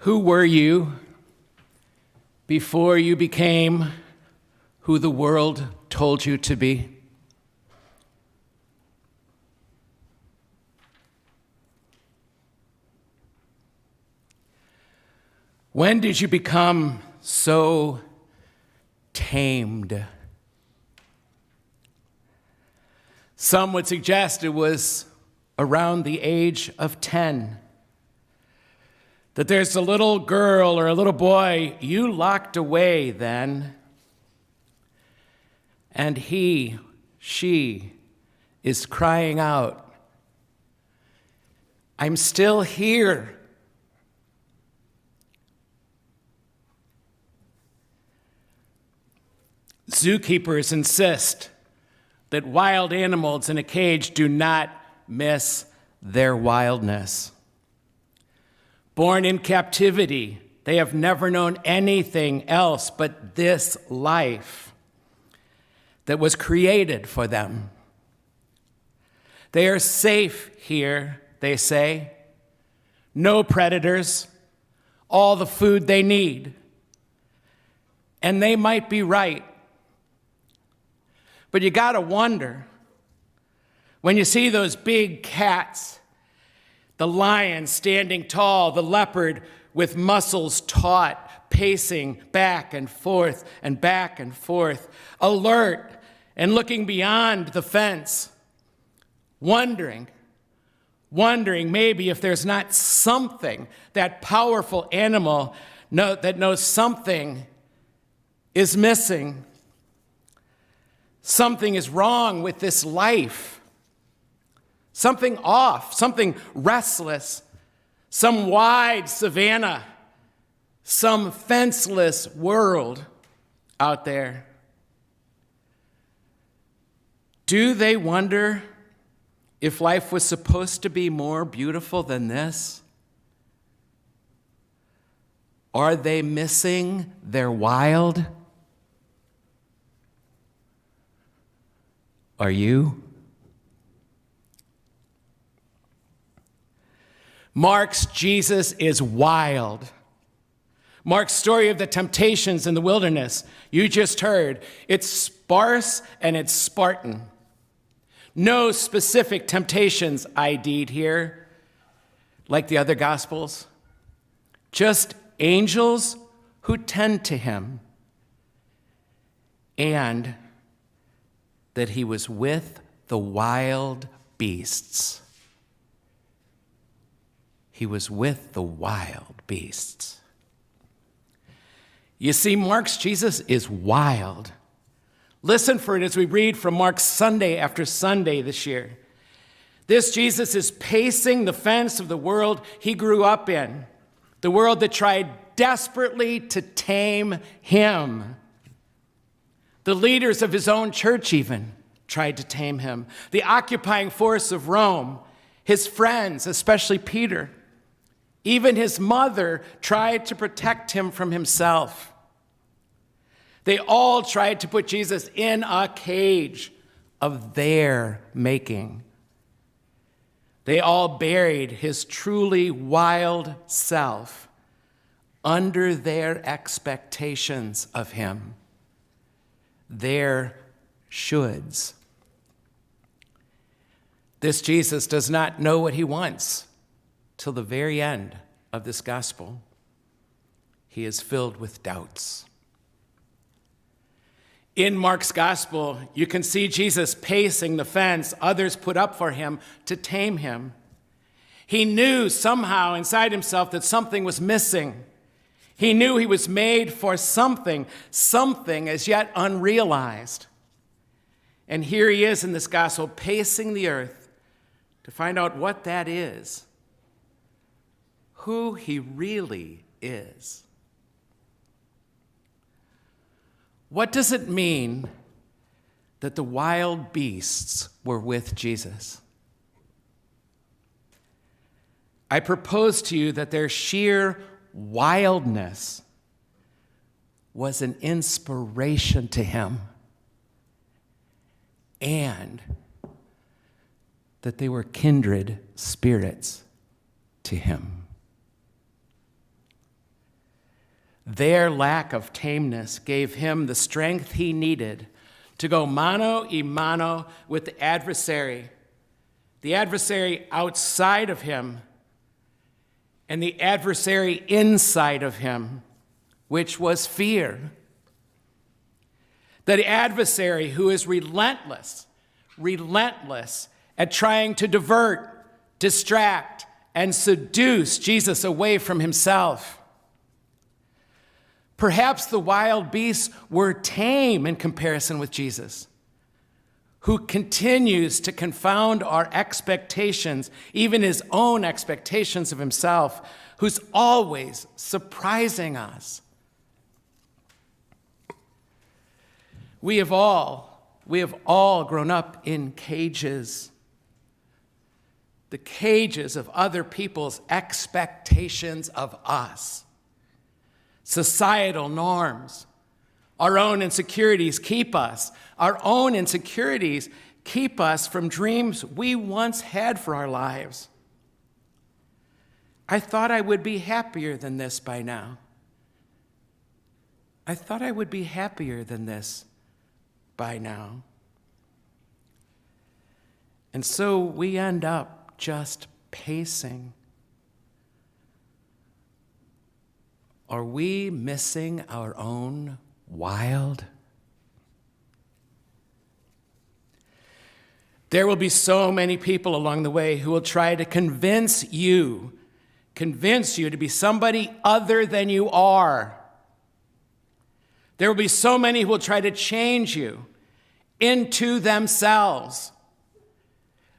Who were you before you became who the world told you to be? When did you become so tamed? Some would suggest it was around the age of 10. That there's a little girl or a little boy you locked away then, and she is crying out, "I'm still here." Zookeepers insist that wild animals in a cage do not miss their wildness. Born in captivity, they have never known anything else but this life that was created for them. They are safe here, they say. No predators, all the food they need. And they might be right. But you gotta wonder, when you see those big cats, the lion standing tall, the leopard with muscles taut, pacing back and forth, alert and looking beyond the fence, wondering maybe if there's not something, that powerful animal that knows something is missing. Something is wrong with this life. Something off, something restless, some wide savanna, some fenceless world out there. Do they wonder if life was supposed to be more beautiful than this? Are they missing their wild? Are you? Mark's Jesus is wild. Mark's story of the temptations in the wilderness, you just heard, it's sparse and it's Spartan. No specific temptations ID'd here, like the other Gospels. Just angels who tend to him. And that he was with the wild beasts. He was with the wild beasts. You see, Mark's Jesus is wild. Listen for it as we read from Mark Sunday after Sunday this year. This Jesus is pacing the fence of the world he grew up in, the world that tried desperately to tame him. The leaders of his own church even tried to tame him. The occupying force of Rome, his friends, especially Peter, even his mother tried to protect him from himself. They all tried to put Jesus in a cage of their making. They all buried his truly wild self under their expectations of him, their shoulds. This Jesus does not know what he wants till the very end of this gospel. He is filled with doubts. In Mark's gospel, you can see Jesus pacing the fence others put up for him to tame him. He knew somehow inside himself that something was missing. He knew he was made for something as yet unrealized. And here he is in this gospel, pacing the earth to find out what that is, who he really is. What does it mean that the wild beasts were with Jesus? I propose to you that their sheer wildness was an inspiration to him, and that they were kindred spirits to him. Their lack of tameness gave him the strength he needed to go mano a mano with the adversary outside of him and the adversary inside of him, which was fear. The adversary who is relentless at trying to divert, distract, and seduce Jesus away from himself. Perhaps the wild beasts were tame in comparison with Jesus, who continues to confound our expectations, even his own expectations of himself, who's always surprising us. We have all grown up in cages, the cages of other people's expectations of us. Societal norms, our own insecurities keep us from dreams we once had for our lives. I thought I would be happier than this by now. And so we end up just pacing. Are we missing our own wild? There will be so many people along the way who will try to convince you to be somebody other than you are. There will be so many who will try to change you into themselves.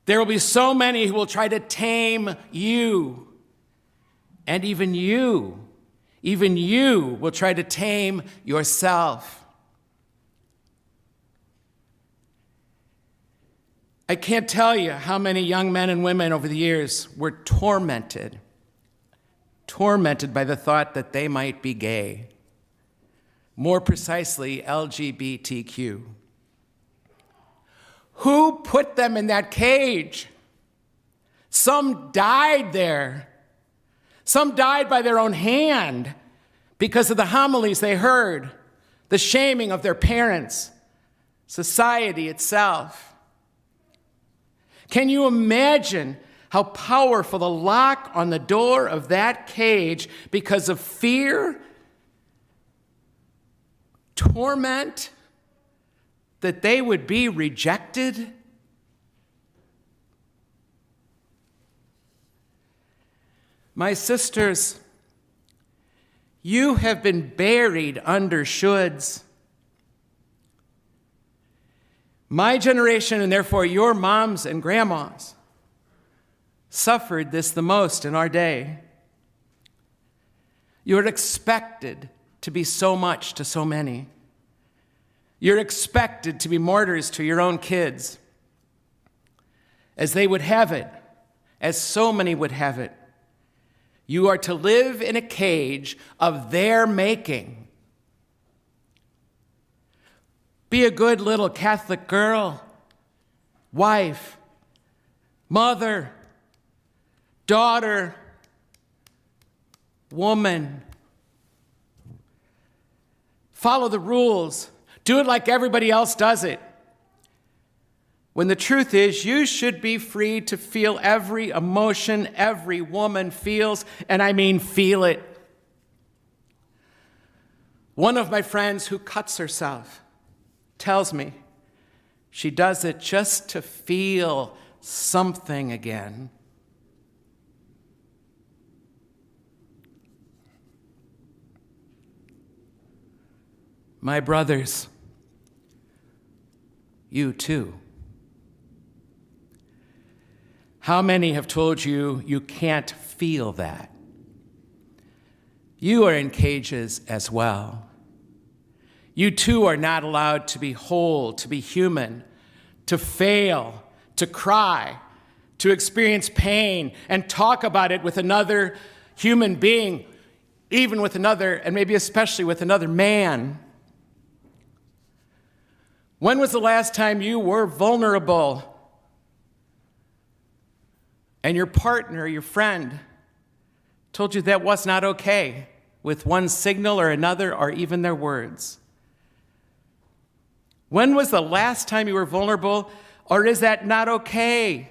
There will be so many who will try to tame you. And even you will try to tame yourself. I can't tell you how many young men and women over the years were tormented by the thought that they might be gay. More precisely, LGBTQ. Who put them in that cage? Some died there. Some died by their own hand because of the homilies they heard, the shaming of their parents, society itself. Can you imagine how powerful the lock on the door of that cage because of fear, torment, that they would be rejected? My sisters, you have been buried under shoulds. My generation, and therefore your moms and grandmas, suffered this the most in our day. You're expected to be so much to so many. You're expected to be martyrs to your own kids, as they would have it, as so many would have it. You are to live in a cage of their making. Be a good little Catholic girl, wife, mother, daughter, woman. Follow the rules. Do it like everybody else does it. When the truth is, you should be free to feel every emotion every woman feels, and I mean feel it. One of my friends who cuts herself tells me she does it just to feel something again. My brothers, you too. How many have told you you can't feel that? You are in cages as well. You too are not allowed to be whole, to be human, to fail, to cry, to experience pain, and talk about it with another human being, even with another, and maybe especially with another man. When was the last time you were vulnerable and your partner, your friend, told you that was not okay? with one signal or another, or even their words? When was the last time you were vulnerable, or is that not okay?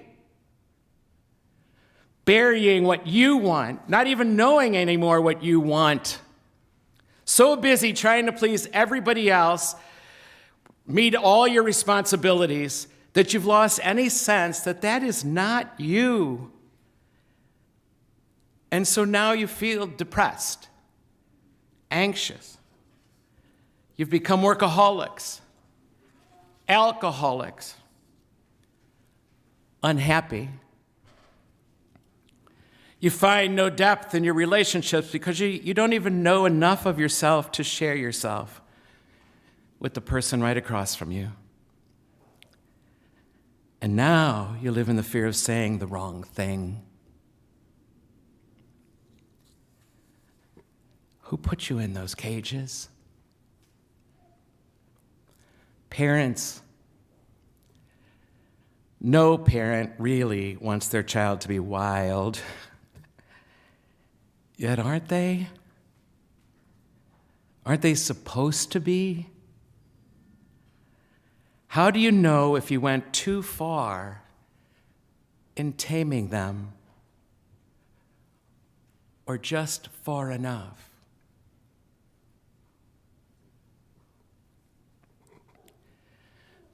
Burying what you want, not even knowing anymore what you want. So busy trying to please everybody else, meet all your responsibilities, that you've lost any sense that that is not you. And so now you feel depressed, anxious. You've become workaholics, alcoholics, unhappy. You find no depth in your relationships because you don't even know enough of yourself to share yourself with the person right across from you. And now you live in the fear of saying the wrong thing. Who put you in those cages? Parents. No parent really wants their child to be wild. Yet aren't they? Aren't they supposed to be? How do you know if you went too far in taming them, or just far enough?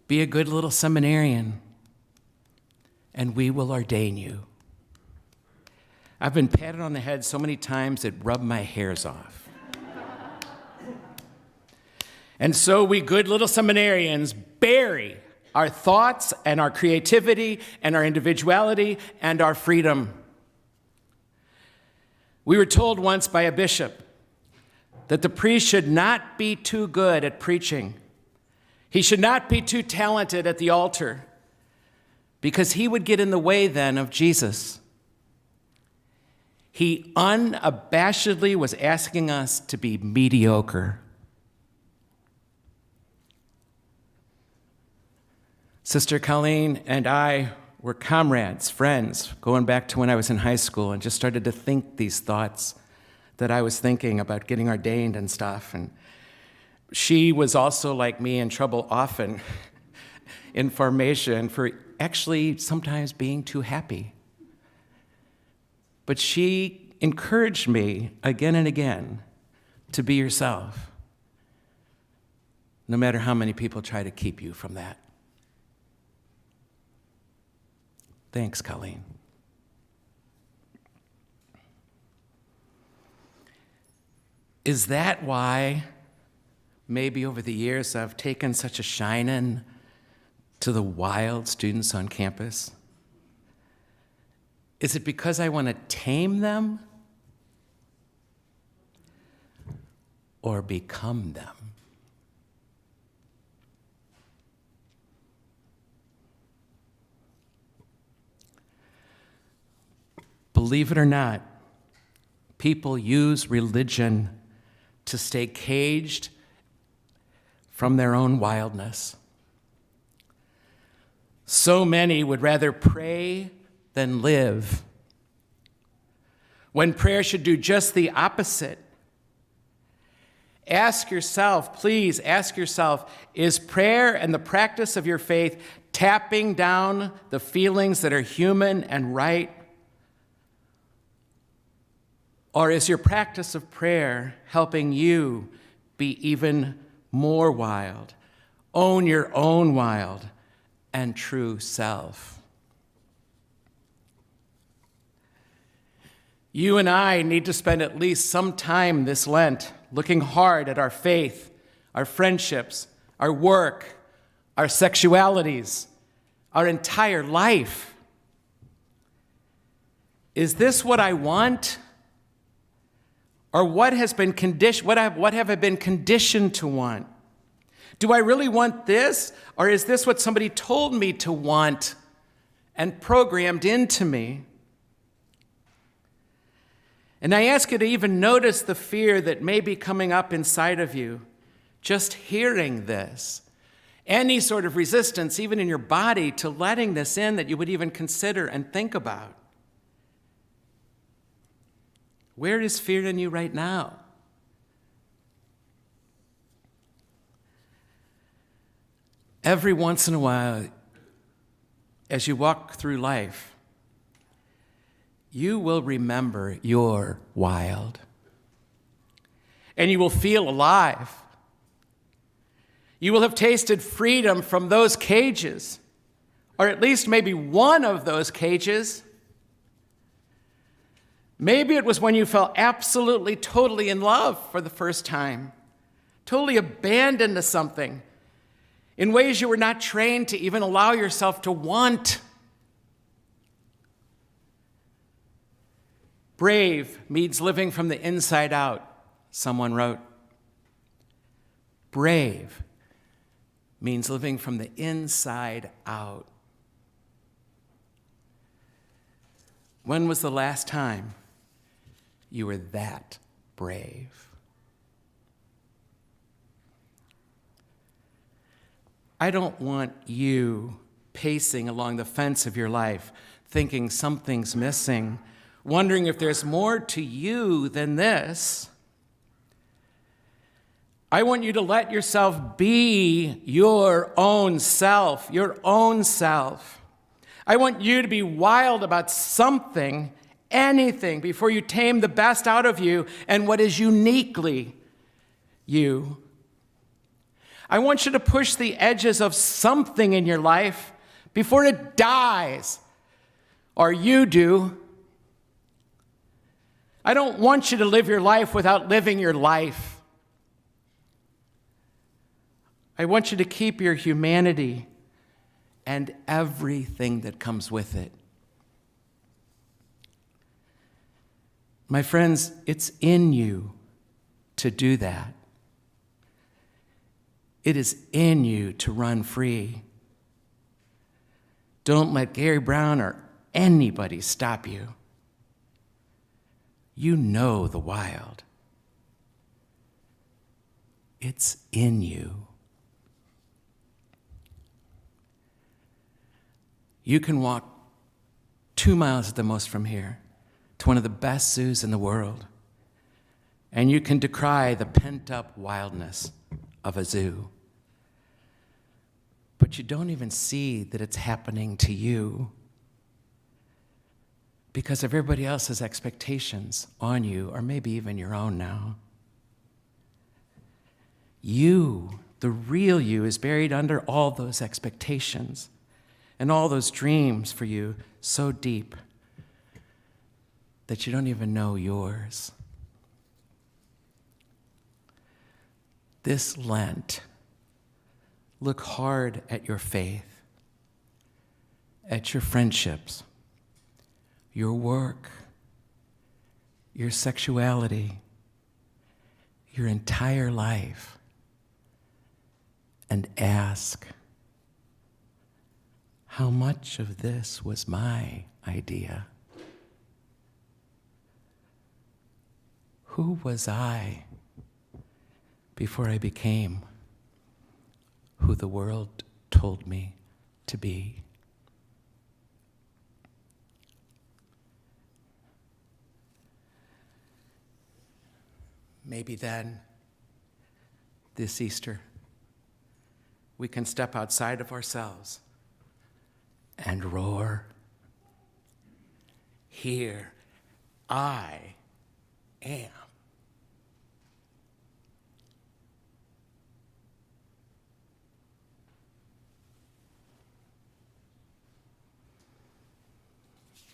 Be a good little seminarian, and we will ordain you. I've been patted on the head so many times it rubbed my hairs off. And so we good little seminarians bury our thoughts and our creativity and our individuality and our freedom. We were told once by a bishop that the priest should not be too good at preaching. He should not be too talented at the altar, because he would get in the way then of Jesus. He unabashedly was asking us to be mediocre. Sister Colleen and I were comrades, friends, going back to when I was in high school, and just started to think these thoughts that I was thinking about getting ordained and stuff. And she was also, like me, in trouble often in formation for actually sometimes being too happy. But she encouraged me again and again to be yourself, no matter how many people try to keep you from that. Thanks, Colleen. Is that why maybe over the years I've taken such a shine-in to the wild students on campus? Is it because I want to tame them or become them? Believe it or not, people use religion to stay caged from their own wildness. So many would rather pray than live, when prayer should do just the opposite. Ask yourself, please ask yourself, is prayer and the practice of your faith tapping down the feelings that are human and right? Or is your practice of prayer helping you be even more wild, own your own wild and true self? You and I need to spend at least some time this Lent looking hard at our faith, our friendships, our work, our sexualities, our entire life. Is this what I want? Or what have I been conditioned to want? Do I really want this? Or is this what somebody told me to want and programmed into me? And I ask you to even notice the fear that may be coming up inside of you, just hearing this. Any sort of resistance, even in your body, to letting this in that you would even consider and think about. Where is fear in you right now? Every once in a while, as you walk through life, you will remember you're wild. And you will feel alive. You will have tasted freedom from those cages, or at least maybe one of those cages. Maybe it was when you felt absolutely, totally in love for the first time, totally abandoned to something in ways you were not trained to even allow yourself to want. Brave means living from the inside out, someone wrote. Brave means living from the inside out. When was the last time you were that brave? I don't want you pacing along the fence of your life, thinking something's missing, wondering if there's more to you than this. I want you to let yourself be your own self, your own self. I want you to be wild about something, anything, before you tame the best out of you and what is uniquely you. I want you to push the edges of something in your life before it dies, or you do. I don't want you to live your life without living your life. I want you to keep your humanity and everything that comes with it. My friends, it's in you to do that. It is in you to run free. Don't let Gary Brown or anybody stop you. You know the wild. It's in you. You can walk 2 miles at the most from here to one of the best zoos in the world, and you can decry the pent-up wildness of a zoo. But you don't even see that it's happening to you because of everybody else's expectations on you, or maybe even your own now. You, the real you, is buried under all those expectations and all those dreams for you so deep that you don't even know yours. This Lent, look hard at your faith, at your friendships, your work, your sexuality, your entire life, and ask, how much of this was my idea? Who was I before I became who the world told me to be? Maybe then, this Easter, we can step outside of ourselves and roar, here I am.